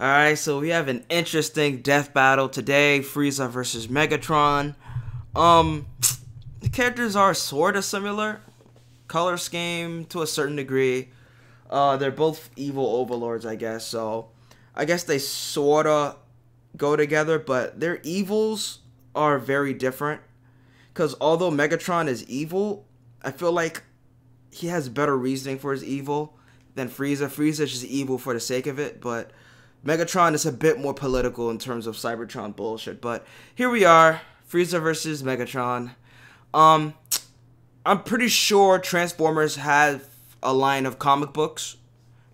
Alright, so we have an interesting death battle today. Frieza versus Megatron. The characters are sort of similar. Color scheme to a certain degree. They're both evil overlords, I guess. So, I guess they sort of go together, but their evils are very different. Because although Megatron is evil, I feel like he has better reasoning for his evil than Frieza. Frieza is just evil for the sake of it, but Megatron is a bit more political in terms of Cybertron bullshit. But here we are, Frieza versus Megatron. I'm pretty sure Transformers have a line of comic books,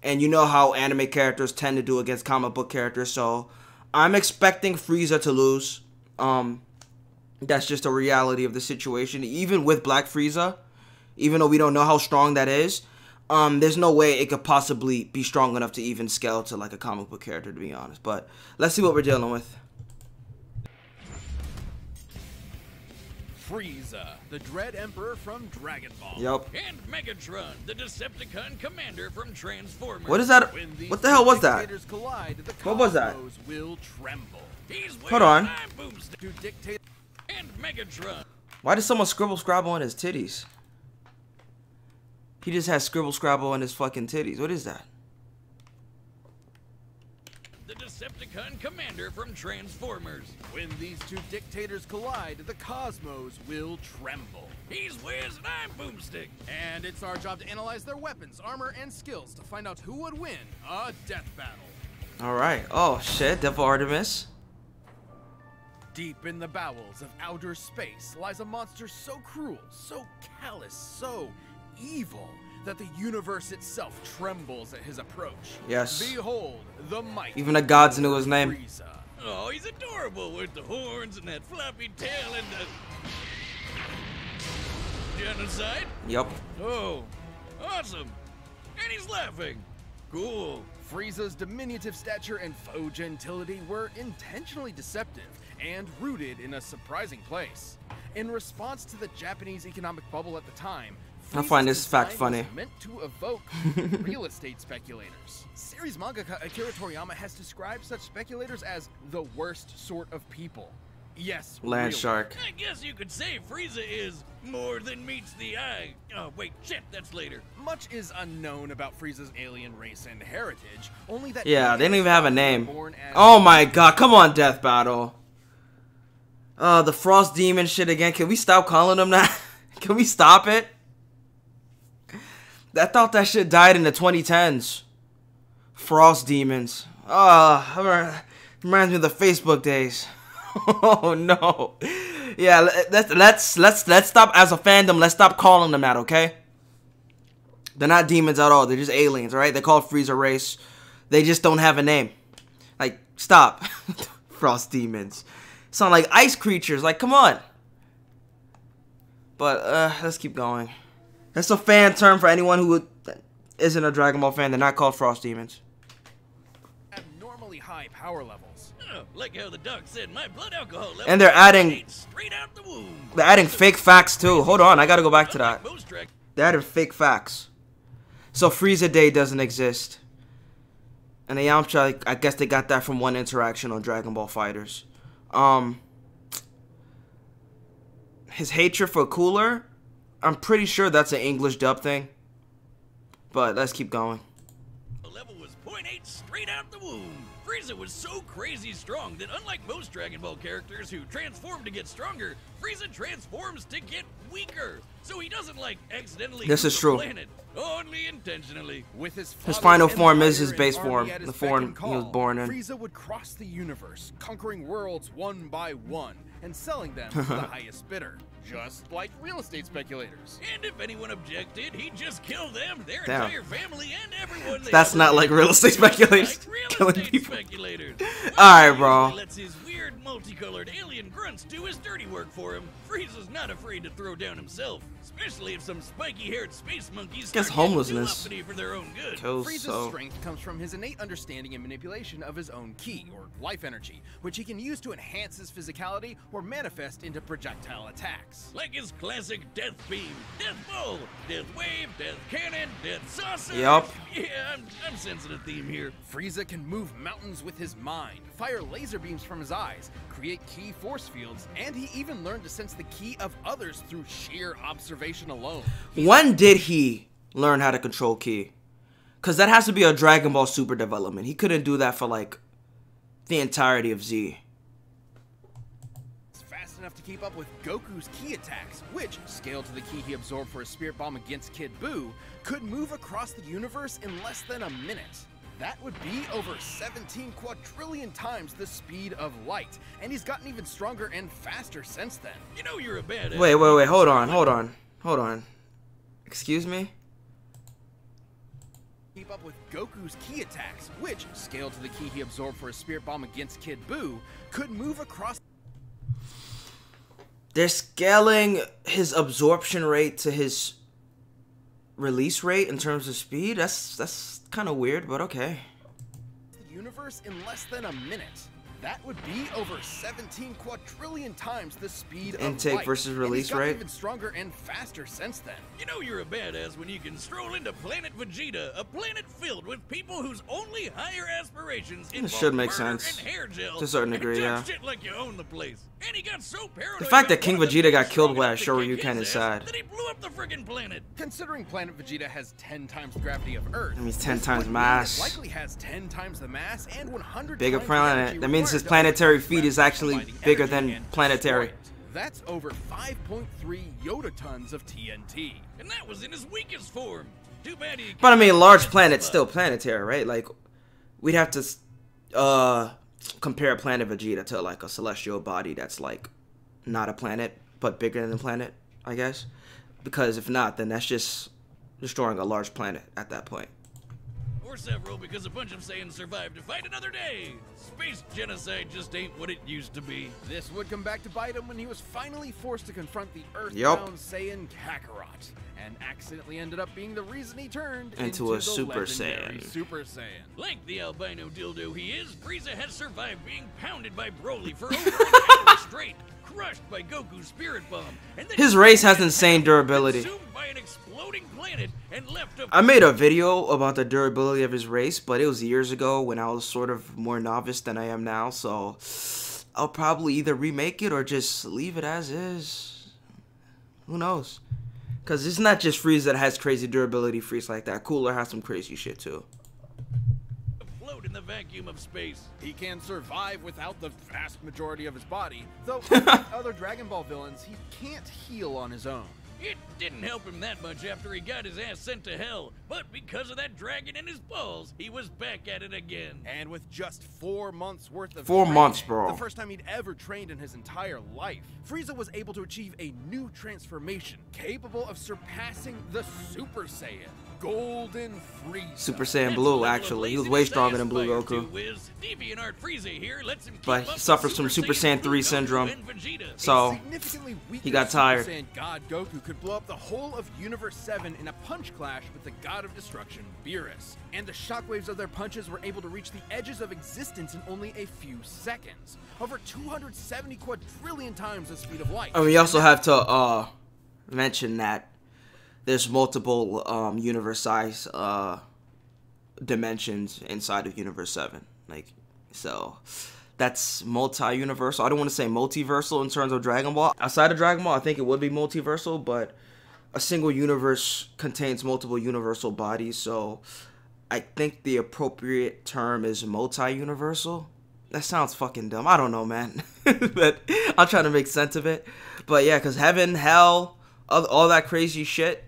and you know how anime characters tend to do against comic book characters, so I'm expecting Frieza to lose. That's just a reality of the situation. Even with Black Frieza, even though we don't know how strong that is, there's no way it could possibly be strong enough to even scale to like a comic book character, to be honest. But let's see what we're dealing with. Frieza, the Dread Emperor from Dragon Ball. Yep. And Megatron, the Decepticon commander from Transformers. What is that? What the hell was that? Collide, what was that? Will tremble. Hold on. And Megatron. Why did someone scribble scrabble on his titties? He just has scribble scrabble on his fucking titties. What is that? The Decepticon commander from Transformers. When these two dictators collide, the cosmos will tremble. He's Wiz and I'm Boomstick. And it's our job to analyze their weapons, armor, and skills to find out who would win a death battle. Alright. Oh shit, Devil Artemis. Deep in the bowels of outer space lies a monster so cruel, so callous, so evil that the universe itself trembles at his approach. Yes. Behold, the mighty. Even the gods knew his name. Frieza. Oh, he's adorable with the horns and that floppy tail and the genocide. Yep. Oh, awesome. And he's laughing. Cool. Frieza's diminutive stature and faux gentility were intentionally deceptive and rooted in a surprising place. In response to the Japanese economic bubble at the time, I find this fact funny. Meant to evoke real estate speculators. Series mangaka Akira Toriyama has described such speculators as the worst sort of people. Yes, Land really. Shark. I guess you could say Frieza is more than meets the eye. Oh wait, shit, that's later. Much is unknown about Frieza's alien race and heritage. Only that. Yeah, they don't even have a name. Oh my god, come on, Death Battle. The Frost Demon shit again. Can we stop calling them that? Can we stop it? I thought that shit died in the 2010s. Frost Demons. Reminds me of the Facebook days. Oh no. Yeah, let's stop as a fandom. Let's stop calling them that, okay? They're not demons at all. They're just aliens, alright? They're called Frieza race. They just don't have a name. Like, stop. Frost Demons. Sound like ice creatures. Like, come on. But let's keep going. That's a fan term for anyone who isn't a Dragon Ball fan. They're not called Frost Demons. Abnormally high power levels. Like how the doc said, my blood alcohol level. And they're adding straight out the womb. They're adding fake facts too. Hold on, I gotta go back to that. They're adding fake facts. So Frieza Day doesn't exist. And the Yamcha, I guess they got that from one interaction on Dragon Ball Fighters. His hatred for Cooler, I'm pretty sure that's an English dub thing. But let's keep going. The level was 0.8 straight out the womb. Frieza was so crazy strong that unlike most Dragon Ball characters who transform to get stronger, Frieza transforms to get weaker. So he doesn't like accidentally This is true. Planet, only intentionally. With his final form is his base form, the form he was born in. Frieza would cross the universe, conquering worlds one by one and selling them to the highest bidder. Just like real estate speculators. And if anyone objected, he'd just kill them, their entire family, and everyone. That's not like real estate speculators. Like real estate speculators. Alright, bro. Weird multicolored alien grunts do his dirty work for him. Frieza's not afraid to throw down himself, especially if some spiky-haired space monkeys Guess start getting homelessness too uppity for their own good. Frieza's strength comes from his innate understanding and manipulation of his own ki, or life energy, which he can use to enhance his physicality or manifest into projectile attacks. Like his classic Death Beam, Death Ball, Death Wave, Death Cannon, Death Saucer. Yup. Yeah, I'm sensing a theme here. Frieza can move mountains with his mind, fire laser beams from his eyes, create ki force fields, and he even learned to sense the ki of others through sheer observation alone. When did he learn how to control ki? Because that has to be a Dragon Ball Super development. He couldn't do that for, like, the entirety of Z. It's fast enough to keep up with Goku's ki attacks, which, scaled to the ki he absorbed for a Spirit Bomb against Kid Buu, could move across the universe in less than a minute. That would be over 17 quadrillion times the speed of light, and he's gotten even stronger and faster since then. You know you're a badass. Wait, hold on. Excuse me? Keep up with Goku's ki attacks, which, scaled to the ki he absorbed for a Spirit Bomb against Kid Buu, could move across. They're scaling his absorption rate to his release rate in terms of speed? That's kind of weird, but okay. The universe in less than a minute. That would be over 17 quadrillion times the speed of intake light, versus release and he's rate. Even stronger and faster since then. You know you're a badass when you can stroll into Planet Vegeta, a planet filled with people whose only higher aspirations involve should make murder sense. and hair gel, To a certain and degree, talk yeah. shit like you own the place. And he got so paranoid The fact that about King one of them Vegeta got being killed strong by enough to Shoryuken kick his is ass sad. that he blew up the friggin' planet. Considering Planet Vegeta has 10 times the gravity of Earth, That means 10 this times would mean mass. it likely has 10 times the mass and 100 Bigger times the energy planet. That means his required to planetary overcome feet is gravity, actually providing bigger energy than and planetary. destroy it. That's over 5.3 yotons of TNT. And that was in his weakest form. Too bad he But I mean, large planet's still planetary, right? Like, we'd have to compare Planet Vegeta to like a celestial body that's like not a planet but bigger than a planet, I guess. Because if not, then that's just destroying a large planet at that point. Or several, because a bunch of Saiyans survived to fight another day. Space genocide just ain't what it used to be. This would come back to bite him when he was finally forced to confront the Earthbound Saiyan Kakarot, and accidentally ended up being the reason he turned into a the Super legendary Saiyan. Super Saiyan. Like the albino dildo he is, Frieza has survived being pounded by Broly for over an hour straight, crushed by Goku's Spirit Bomb, and then His race has insane durability. consumed by an exploding planet and left a I made a video about the durability of his race, but it was years ago when I was sort of more novice than I am now, so I'll probably either remake it or just leave it as is. Who knows? Because it's not just Frieza that has crazy durability freaks like that. Cooler has some crazy shit too. float in the vacuum of space. He can survive without the vast majority of his body, though like other Dragon Ball villains, he can't heal on his own. It didn't help him that much after he got his ass sent to hell, but because of that dragon in his balls, he was back at it again. And with just 4 months worth of 4 training, months, bro. the first time he'd ever trained in his entire life, Frieza was able to achieve a new transformation capable of surpassing the Super Saiyan, Golden Frieza. Super Saiyan That's Blue, a level actually. He of was way laziness stronger I than Blue aspire Goku. to, Wiz. DeviantArt Frieza here lets him keep But up he with suffers from Super Saiyan 3 Blue Goku syndrome. and Vegeta. So, A significantly weaker he got tired. Super Saiyan God Goku could blow up the whole of Universe 7 in a punch clash with the God of Destruction, Beerus. And the shockwaves of their punches were able to reach the edges of existence in only a few seconds. Over 270 quadrillion times the speed of light. And we also have to mention that there's multiple universe-size dimensions inside of Universe 7. Like, so that's multi-universal. I don't want to say multiversal in terms of Dragon Ball. Outside of Dragon Ball, I think it would be multiversal, but a single universe contains multiple universal bodies, so I think the appropriate term is multi-universal. That sounds fucking dumb. I don't know, man. But I'm trying to make sense of it. But yeah, because heaven, hell, all that crazy shit,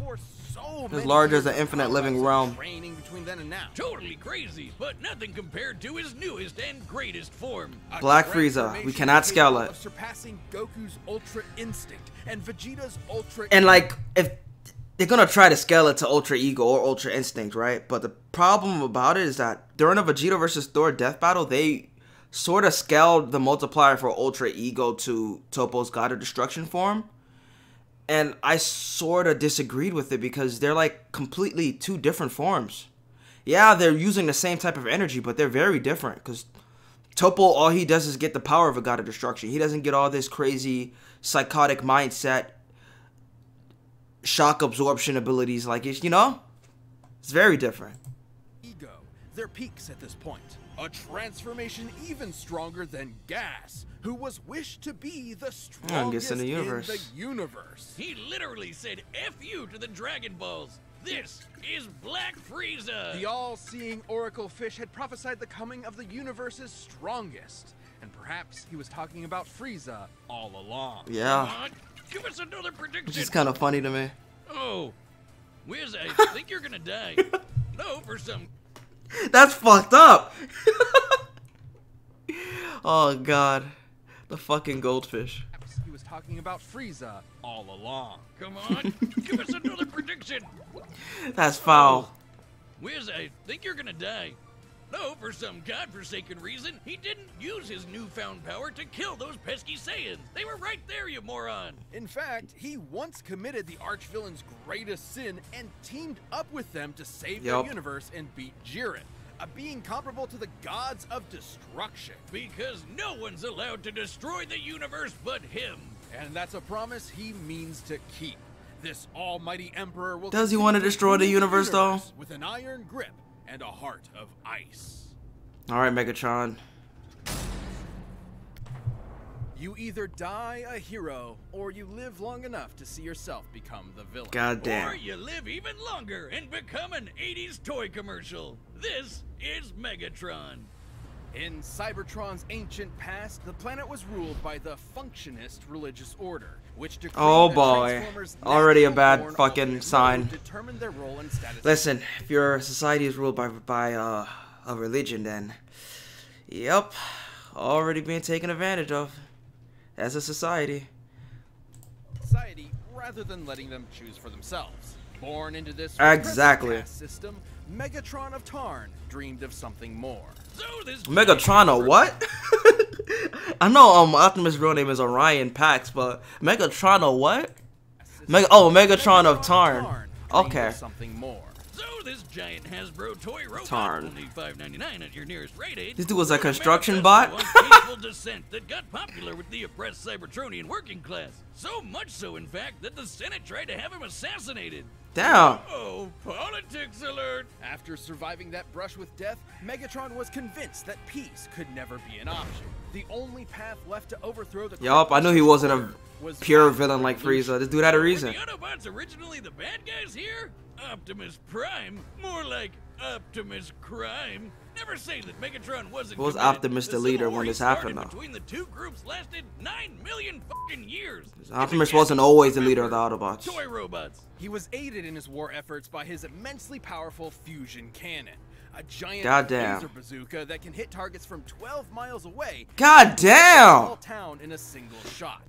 For so as many large as years the infinite of living progress realm. and training between then and now. Totally crazy, but nothing compared to his newest and greatest form. A Black Frieza. We transformation cannot scale capable it. of surpassing Goku's Ultra Instinct and Vegeta's Ultra And like, if they're gonna try to scale it to Ultra Ego or Ultra Instinct, right? But the problem about it is that during a Vegeta versus Thor death battle, they sort of scaled the multiplier for Ultra Ego to Toppo's God of Destruction form. And I sort of disagreed with it because they're like completely two different forms. Yeah, they're using the same type of energy, but they're very different. Because Toppo, all he does is get the power of a God of Destruction. He doesn't get all this crazy psychotic mindset, shock absorption abilities like it's, you know? It's very different. Ego, their peaks at this point. A transformation even stronger than Gas, who was wished to be the strongest in the universe. He literally said F you to the Dragon Balls. This is Black Frieza. The all-seeing Oracle Fish had prophesied the coming of the universe's strongest. And perhaps he was talking about Frieza all along. Yeah. Come on, give us another prediction. Which is kind of funny to me. Oh, Wiz, I think you're gonna die. No, for some... That's fucked up. Oh, God. The fucking goldfish. He was talking about Frieza all along. Come on, give us another prediction. That's foul. Wiz, I think you're gonna die. No, for some godforsaken reason, he didn't use his newfound power to kill those pesky Saiyans. They were right there, you moron. In fact, he once committed the archvillain's greatest sin and teamed up with them to save their universe and beat Jiren, a being comparable to the gods of destruction. Because no one's allowed to destroy the universe but him. And that's a promise he means to keep. This almighty emperor will... Does he want to destroy the universe, though? With an iron grip and a heart of ice. Alright, Megatron. You either die a hero, or you live long enough to see yourself become the villain. Goddamn. Or you live even longer and become an 80s toy commercial. This is Megatron. In Cybertron's ancient past, the planet was ruled by the Functionist religious order, which decreed Oh that boy, Transformers' already a natural bad born fucking ultimate sign. mode determined their role and status. Listen, if your society is ruled by a religion, then yep, already being taken advantage of as a society. Society, rather than letting them choose for themselves. Born into this Exactly. caste system, Megatron of Tarn dreamed of something more. So this Megatron or what? I know Optimus' real name is Orion Pax, but Megatron or what? Megatron of Tarn. dreamed Okay. of something more. So this giant Hasbro toy robot, Tarn. only $5.99 at your nearest Rite Aid. This dude was a wrote construction manifesto bot? on peaceful dissent that got popular with the oppressed Cybertronian working class. So much so, in fact, that the Senate tried to have him assassinated. Damn. Oh, politics alert! After surviving that brush with death, Megatron was convinced that peace could never be an option. The only path left to overthrow the Yup, I knew he wasn't a was pure mass villain like revolution. Frieza. This dude had a Were reason. the Autobots originally the bad guys here? Optimus Prime? More like Optimus Crime. Never say that Megatron wasn't Was committed. Optimus the Civil leader War when he this happened, started though? Between the two groups lasted 9 million fucking years. Optimus wasn't always the leader of the Autobots. Toy robots. He was aided in his war efforts by his immensely powerful fusion cannon, a giant Goddamn. laser bazooka that can hit targets from 12 miles away. Goddamn. Whole town in a single shot.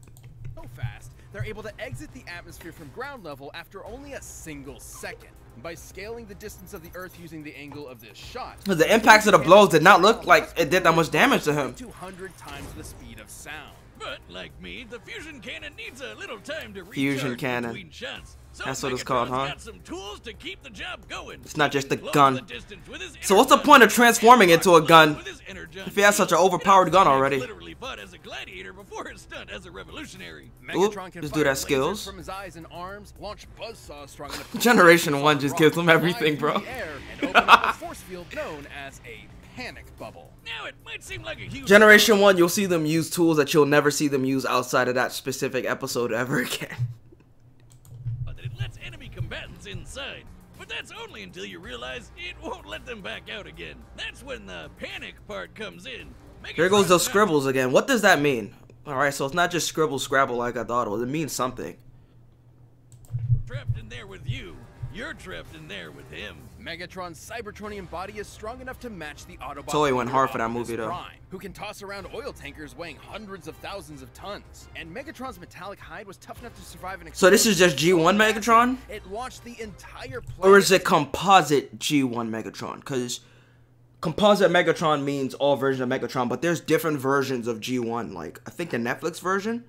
So fast, they're able to exit the atmosphere from ground level after only a single second. By scaling the distance of the Earth using the angle of this shot, The impacts of the blows did not look like it did that much damage to him. 200 times the speed of sound. But like me, the fusion cannon needs a little time to recharge Fusion cannon. between shots. So That's what it's called, Megatron's huh? got some tools to keep the job going. It's not just He a can close gun. the distance with his So what's the energon point of transforming and into a gun with his energon if he has such an shield. overpowered gun Optimus already? literally fought as a gladiator before his stunt as a revolutionary. Megatron can this fire dude has lasers skills. from his eyes and arms, launch buzzsaws strong enough to Generation 1 just rock, gives him fly everything, through bro. the air, and open up a force field known as a panic bubble. Now it might seem like a huge Generation 1, you'll see them use tools that you'll never see them use outside of that specific episode ever again. that it lets enemy combatants inside. But that's only until you realize it won't let them back out again. That's when the panic part comes in. Here goes Megatron's those not scribbles again. What does that mean? Alright, so it's not just scribble scrabble like I thought it was. It means something. trapped in there with you. You're trapped in there with him. Megatron's Cybertronian body is strong enough to match the Autobot. Totally went leader hard for that Optimus movie, though. Prime, who can toss around oil tankers weighing hundreds of thousands of tons. And Megatron's metallic hide was tough enough to survive an So this is just explosion G1 so massive, Megatron? It launched the entire planet. Or is it composite G1 Megatron? Because composite Megatron means all versions of Megatron, but there's different versions of G1. Like, I think the Netflix version,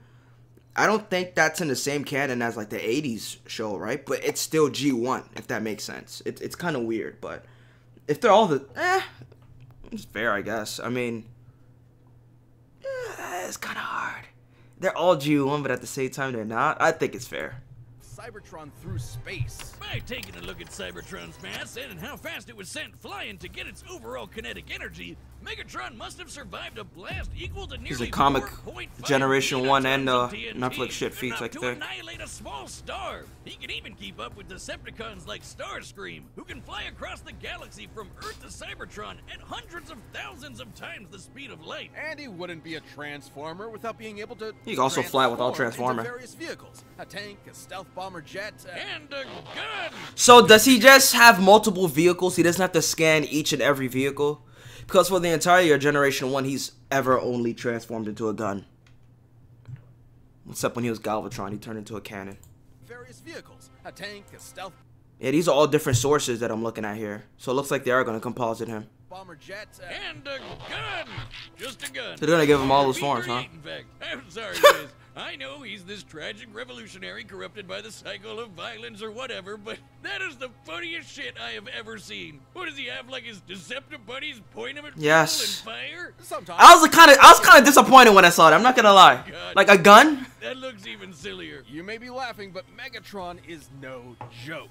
I don't think that's in the same canon as like the 80s show, right? But it's still G1, if that makes sense. It's kind of weird, but if they're all it's fair, I guess. I mean, it's kind of hard. They're all G1, but at the same time, they're not. I think it's fair. Cybertron through space. By taking a look at Cybertron's mass and how fast it was sent flying to get its overall kinetic energy, Megatron must have survived a blast equal to nearly He's a comic 4.5 Generation 1 and gigatons of Netflix shit TNT, feats enough like to that. annihilate a small star. He can even keep up with Decepticons like Starscream, who can fly across the galaxy from Earth to Cybertron at hundreds of thousands of times the speed of light. And he wouldn't be a Transformer without being able to. He can also fly without transform Transformer. into various vehicles: a tank, a stealth bomber jet, And a gun! So does he just have multiple vehicles? He doesn't have to scan each and every vehicle? Because for the entire Generation 1, he's ever only transformed into a gun. Except when he was Galvatron, he turned into a cannon. various vehicles: a tank, a stealth Yeah, these are all different sources that I'm looking at here. So it looks like they are going to composite him. bomber jet, And a gun! Just a gun. They're gonna give him all those Be forms, great, huh? In fact, I'm sorry, Liz. I know he's this tragic revolutionary corrupted by the cycle of violence or whatever, but that is the funniest shit I have ever seen. What does he have, like his Deceptive buddies point him at Yes. people and fire? sometimes. I was kind of disappointed when I saw it. I'm not gonna lie. Like a gun? That looks even sillier. You may be laughing, but Megatron is no joke.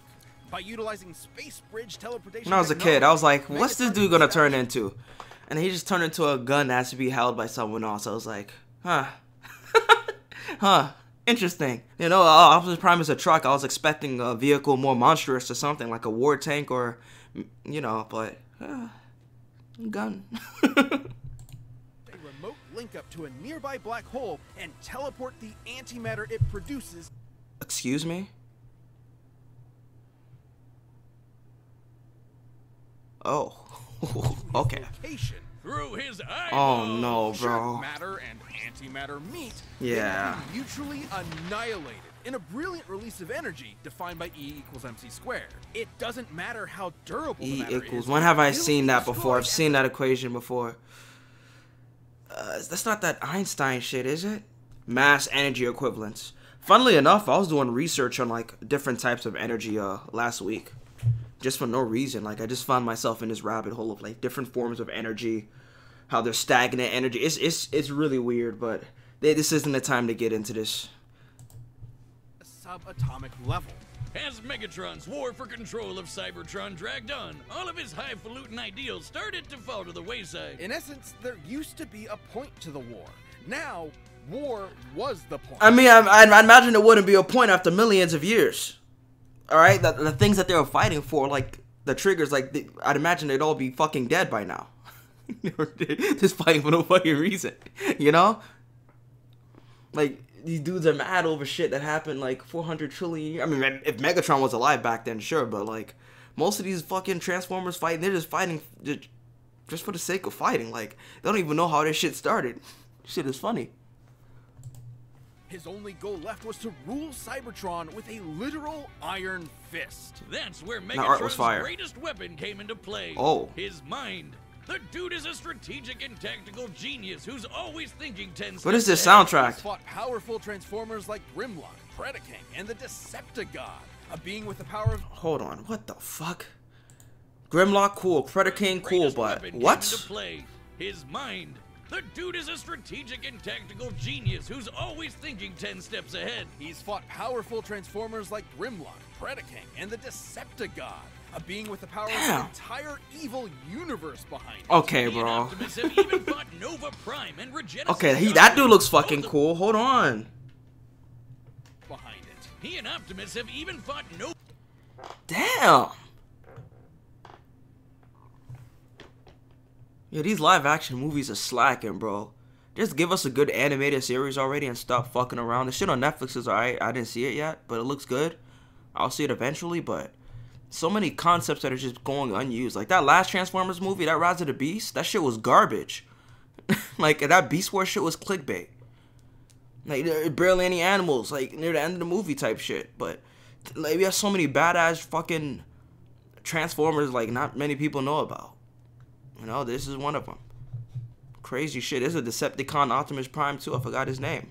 By utilizing space bridge teleportation. When I was a kid, I was like, technology, what's this Megatron dude gonna is turn into? And he just turned into a gun that has to be held by someone else. I was like, huh. Huh. Interesting. You know, Optimus Prime is a truck. I was expecting a vehicle more monstrous or something, like a war tank or, you know, but, gun. a remote link up to a nearby black hole and teleport the antimatter it produces. Excuse me? Oh. Okay. Location. Through his Oh eyeball. no, Sure, bro. matter and antimatter meet. Yeah. They will be mutually annihilated in a brilliant release of energy defined by E equals MC squared. It doesn't matter how durable the E matter equals. is. When have I it'll seen be that before? I've destroyed seen as that equation before. That's not that Einstein shit, is it? Mass energy equivalence. Funnily enough, I was doing research on like different types of energy last week. Just for no reason. Like I just found myself in this rabbit hole of like different forms of energy, how they're stagnant energy. It's really weird, but this isn't the time to get into this. a subatomic level. As Megatron's war for control of Cybertron dragged on, all of his highfalutin ideals started to fall to the wayside. In essence, there used to be a point to the war. Now, war was the point. I mean, I imagine it wouldn't be a point after millions of years. All right, the things that they were fighting for, like the triggers, like I'd imagine they'd all be fucking dead by now. They were just fighting for no fucking reason, you know? Like these dudes are mad over shit that happened like 400 trillion years. I mean, if Megatron was alive back then, sure, but like most of these fucking Transformers fighting, they're just fighting just for the sake of fighting. Like they don't even know how this shit started. Shit is funny. His only goal left was to rule Cybertron with a literal iron fist. That's where Art was Megatron's fire. greatest weapon came into play. Oh. His mind. The dude is a strategic and tactical genius who's always thinking 10 steps What is this ahead. soundtrack? He's fought powerful Transformers like Grimlock, Predaking, and the Decepticon, a being with the power of Hold on, what the fuck? Grimlock, cool. Predaking, cool, Greatest but weapon came what? into play. His mind. The dude is a strategic and tactical genius who's always thinking 10 steps ahead. He's fought powerful Transformers like Grimlock, Predaking, and the Decepticon, a being with the power of Damn. an entire evil universe behind it. Okay, He and bro. Optimus have even fought Nova Prime and Regenesis. Okay, that dude looks fucking cool. Hold on. Behind it. He and Optimus have even fought Nova. Damn. Yeah, these live action movies are slacking, bro. Just give us a good animated series already and stop fucking around. The shit on Netflix is alright. I didn't see it yet, but it looks good. I'll see it eventually, but so many concepts that are just going unused. Like that last Transformers movie, that Rise of the Beast, that shit was garbage. Like that Beast Wars shit was clickbait. Like there are barely any animals, like near the end of the movie type shit. But like we have so many badass fucking Transformers like not many people know about. You know, this is one of them. Crazy shit. This is a Decepticon Optimus Prime too. I forgot his name.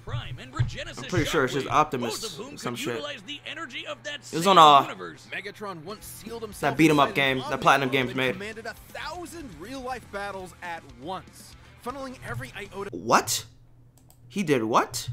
Prime and Regenesis I'm pretty sure it's just Optimus. Some shit. It was on Megatron once sealed himself that beat 'em up inside game an that Platinum Omniglobe Games and made. Commanded 1,000 real-life battles at once, funneling every iota. What? He did what?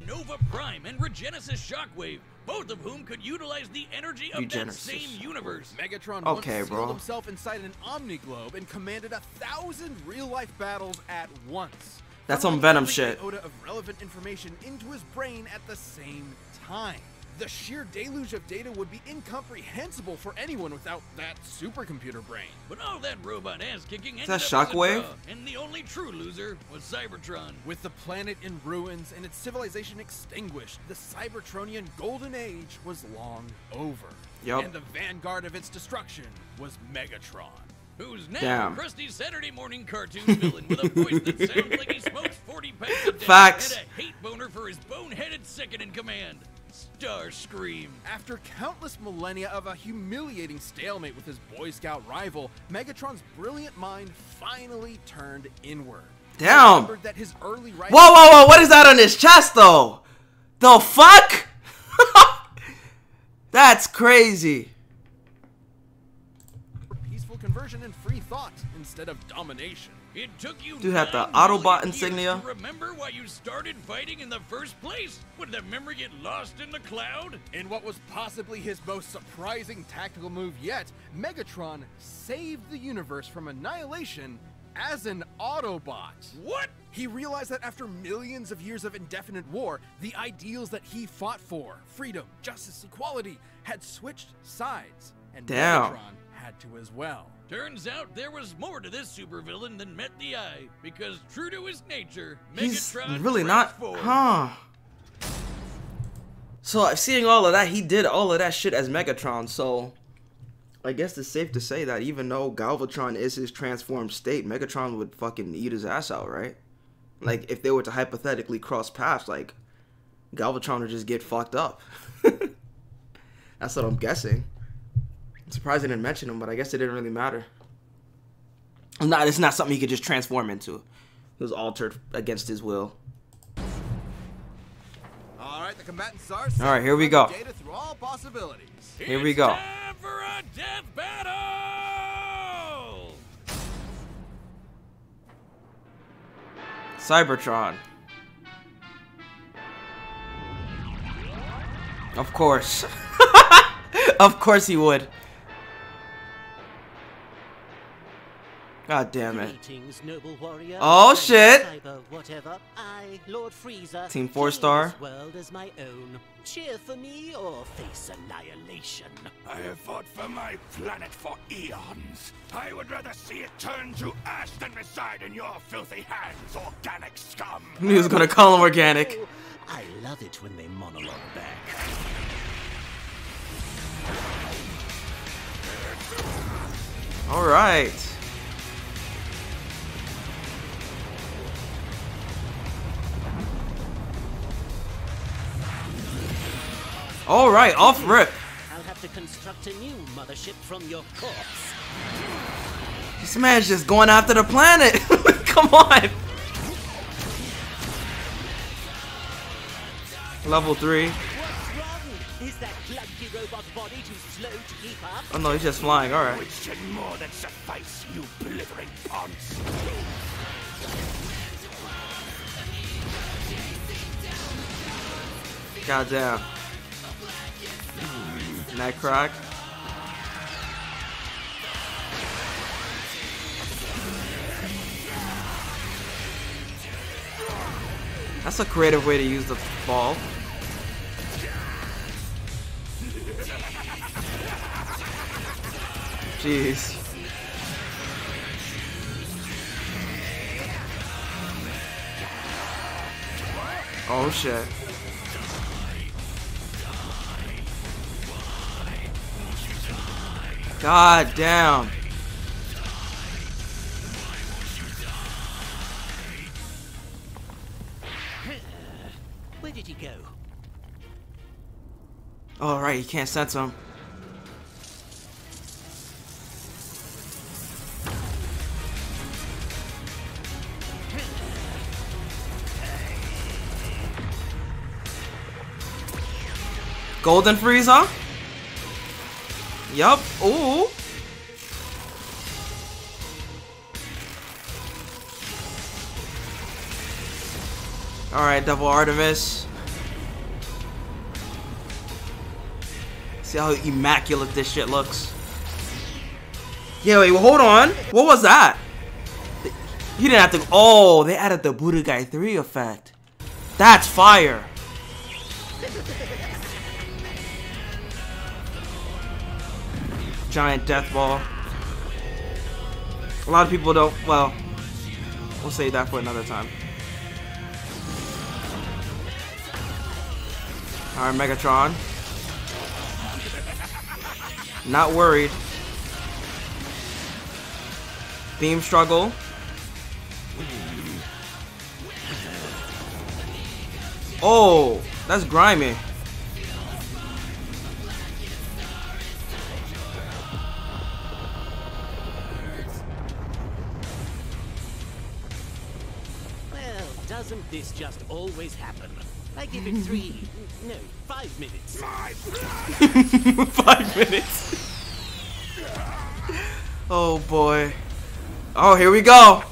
Nova Prime and Regenesis Shockwave, both of whom could utilize the energy of that same universe. Megatron okay, once bro. sealed himself inside an Omniglobe and commanded 1,000 real-life battles at once. That's some Venom every shit. iota of relevant information into his brain at the same time. The sheer deluge of data would be incomprehensible for anyone without that supercomputer brain. But all that robot ass kicking Is that Shockwave? And the only true loser was Cybertron. With the planet in ruins and its civilization extinguished, the Cybertronian Golden Age was long over. Yep. And the vanguard of its destruction was Megatron. Who's now Damn. a crusty Saturday morning cartoon villain with a voice that sounds like he smokes 40 packs a day. Facts. And a hate boner for his boneheaded second in command, Starscream. After countless millennia of a humiliating stalemate with his Boy Scout rival, Megatron's brilliant mind finally turned inward. Damn. He remembered that his early Whoa, whoa, whoa! What is that on his chest, though? The fuck? That's crazy. Peaceful conversion and free thought instead of domination. It took you Dude had the 9 Autobot million insignia. years to remember why you started fighting in the first place? Would the memory get lost in the cloud? In what was possibly his most surprising tactical move yet, Megatron saved the universe from annihilation as an Autobot. What? He realized that after millions of years of indefinite war, the ideals that he fought for, freedom, justice, equality, had switched sides. And Damn. Megatron had to as well. Turns out there was more to this supervillain than met the eye, because true to his nature, He's Megatron really not, transformed. huh? So seeing all of that, he did all of that shit as Megatron. So I guess it's safe to say that even though Galvatron is his transformed state, Megatron would fucking eat his ass out, right? Like if they were to hypothetically cross paths, like Galvatron would just get fucked up. That's what I'm guessing. I'm surprised they didn't mention him, but I guess it didn't really matter. It's not something he could just transform into. He was altered against his will. All right, the combatants are All right, here we go. data through all possibilities. Here we go. It's time for a death battle! Cybertron. Of course. Of course he would. God damn it. Greetings, noble warrior. Oh, shit. Cyber whatever. I, Lord Frieza, Team 4-star. claim this world as my own. Cheer for me or face annihilation. I have fought for my planet for eons. I would rather see it turn to ash than reside in your filthy hands, organic scum. He was gonna call him organic. Oh, I love it when they monologue back. Alright. Alright, off rip. I'll have to construct a new mothership from your corpse. This man's just going after the planet. Come on. Level 3. What's wrong? Is that clunky robot body too slow to keep up? Oh no, he's just flying. Alright. Which should more than suffice, you blithering ponce. Goddamn. Neck crack. That's a creative way to use the ball. Jeez. Oh shit. God damn. Where did he go? All right, you can't sense him. Golden Frieza. Yup. Ooh. Alright, Devil Artemis. See how immaculate this shit looks. Yeah, wait, well, hold on. What was that? You didn't have to. Oh, they added the Budokai 3 effect. That's fire. Giant death ball. A lot of people don't. Well, we'll save that for another time. Alright, Megatron. Not worried. Theme struggle. Oh, that's grimy. Well, doesn't this just always happen? I give it 5 minutes. 5 minutes. Oh boy. Oh, here we go.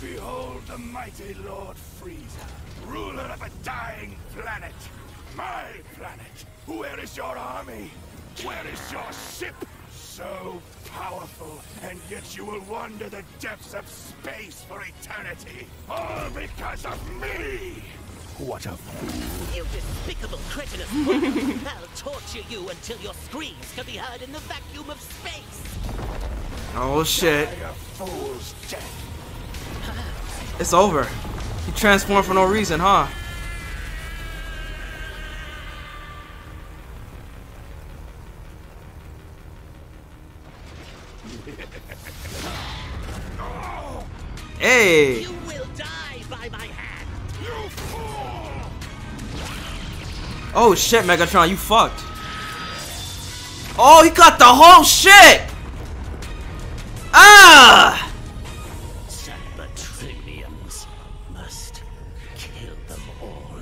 Behold the mighty Lord Frieza, ruler of a dying planet. My planet. Where is your army? Where is your ship? So powerful, and yet you will wander the depths of space for eternity. All because of me. What a fool. You despicable cretinous. I'll torture you until your screams can be heard in the vacuum of space. Oh shit. Die a fool's death. It's over. He transformed for no reason, huh? Hey. You will die by my hand. You fool! Oh shit, Megatron, you fucked. Oh, he got the whole shit. Ah! Sabatrinians must kill them all.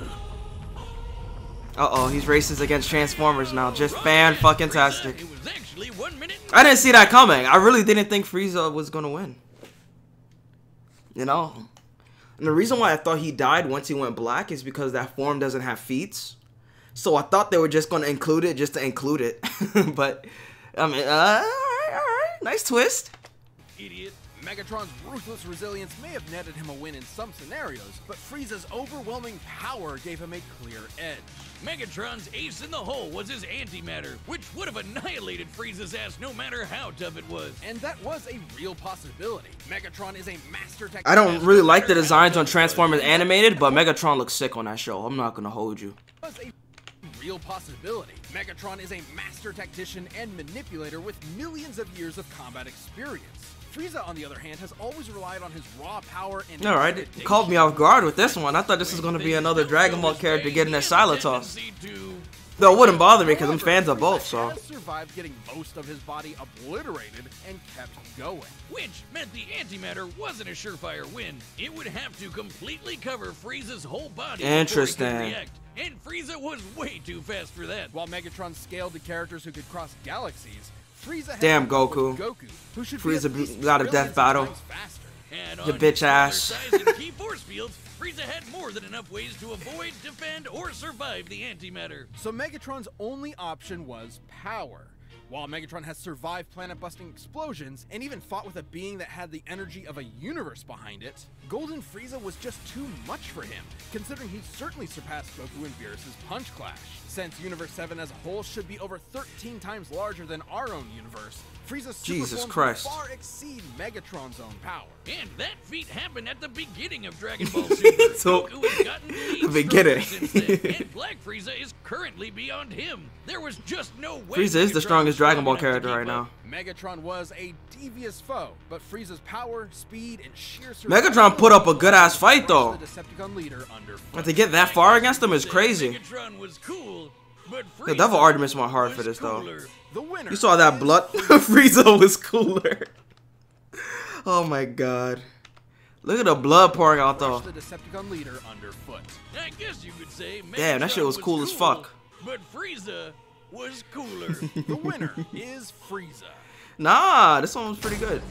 Uh-oh, he's racist against Transformers now. Just fan-fucking-tastic. It was actually 1 minute. I didn't see that coming. I really didn't think Frieza was gonna win. You know? And the reason why I thought he died once he went black is because that form doesn't have feats. So I thought they were just gonna include it just to include it. But, I mean, alright. Nice twist. Idiot. Megatron's ruthless resilience may have netted him a win in some scenarios, but Frieza's overwhelming power gave him a clear edge. Megatron's ace in the hole was his antimatter, which would have annihilated Frieza's ass no matter how tough it was. And that was a real possibility. Megatron is a master tech. I don't really like the designs on Transformers animated, but Megatron looks sick on that show. I'm not gonna hold you. Was a real possibility. Megatron is a master tactician and manipulator with millions of years of combat experience. Frieza, on the other hand, has always relied on his raw power and Alright, it caught me off guard with this one. I thought this was going to be another Dragon Ball character getting their Silatos. Though it wouldn't bother me because I'm fans of both, so. Has survived getting most of his body obliterated and kept going. Which meant the antimatter wasn't a surefire win. It would have to completely cover Frieza's whole body Interesting. before he could react. And Frieza was way too fast for that. While Megatron scaled to characters who could cross galaxies, Frieza had Damn, to work Goku. with Goku, who should Frieza be at least got a billions death of battle. times faster. And The on bitch his smaller ass. size and key force fields, Frieza had more than enough ways to avoid, defend, or survive the antimatter. So Megatron's only option was power. While Megatron has survived planet-busting explosions and even fought with a being that had the energy of a universe behind it, Golden Frieza was just too much for him, considering he certainly surpassed Goku and Beerus' Punch Clash. Since Universe 7 as a whole should be over 13 times larger than our own universe, Frieza's Jesus super form Christ. would far exceed Megatron's own power. And that feat happened at the beginning of Dragon Ball Super. So, Goku has gotten to be the beginning. stronger since then, and Black Frieza is currently beyond him. There was just no way Frieza is the Megatron strongest was Dragon Ball strong enough to character right keep now. up. Megatron was a devious foe, but Frieza's power, speed, and sheer Megatron put up a good-ass fight, though. The Decepticon leader underfoot. But to get that far against him is crazy. Megatron was cool, but The Devil Artemis went hard for this, though. cooler. The winner. You saw that blood? Frieza was cooler. Oh my god. Look at the blood pouring out, though. The Decepticon leader underfoot. I guess you could say Damn, that shit was Megatron cool as fuck. but Frieza was cooler. The winner is Frieza. Nah, this one was pretty good.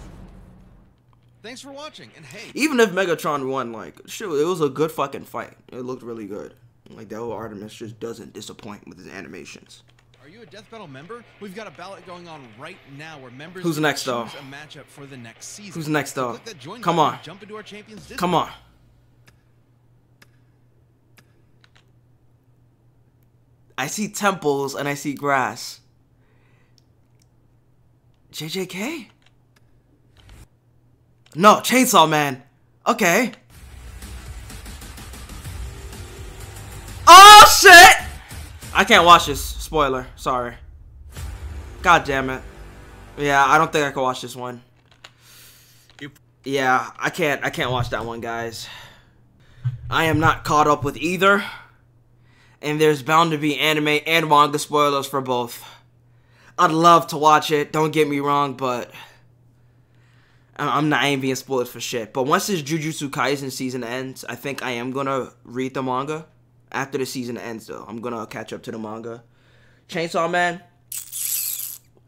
Thanks for watching, and hey, Even if Megatron won, like, shoot, it was a good fucking fight. It looked really good. Like, that Artemis just doesn't disappoint with his animations. are you a Death Battle member? We've got a ballot going on right now where members Who's can next, choose though? a matchup for the next season. Who's next, So though? click that join Come button on. and jump into our champions Discord. Come on. I see temples and I see grass. JJK? No, Chainsaw Man. Okay. Oh shit! I can't watch this. Spoiler. Sorry. God damn it. Yeah, I don't think I can watch this one. Yeah, I can't watch that one, guys. I am not caught up with either. And there's bound to be anime and manga spoilers for both. I'd love to watch it, don't get me wrong, but I ain't being spoiled for shit. But once this Jujutsu Kaisen season ends, I think I am gonna read the manga. After the season ends, though, I'm gonna catch up to the manga. Chainsaw Man,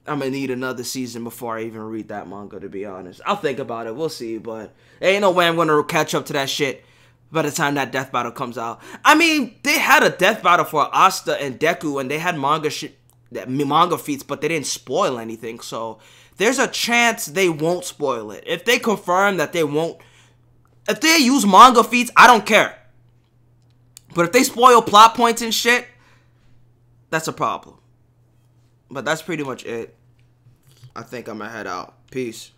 I'm gonna need another season before I even read that manga, to be honest. I'll think about it, we'll see, but there ain't no way I'm gonna catch up to that shit by the time that death battle comes out. I mean, they had a death battle for Asta and Deku, and they had manga feats, but they didn't spoil anything, so there's a chance they won't spoil it. If they confirm that they won't, if they use manga feats, I don't care. But if they spoil plot points and shit, that's a problem. But that's pretty much it. I think I'm gonna head out. Peace.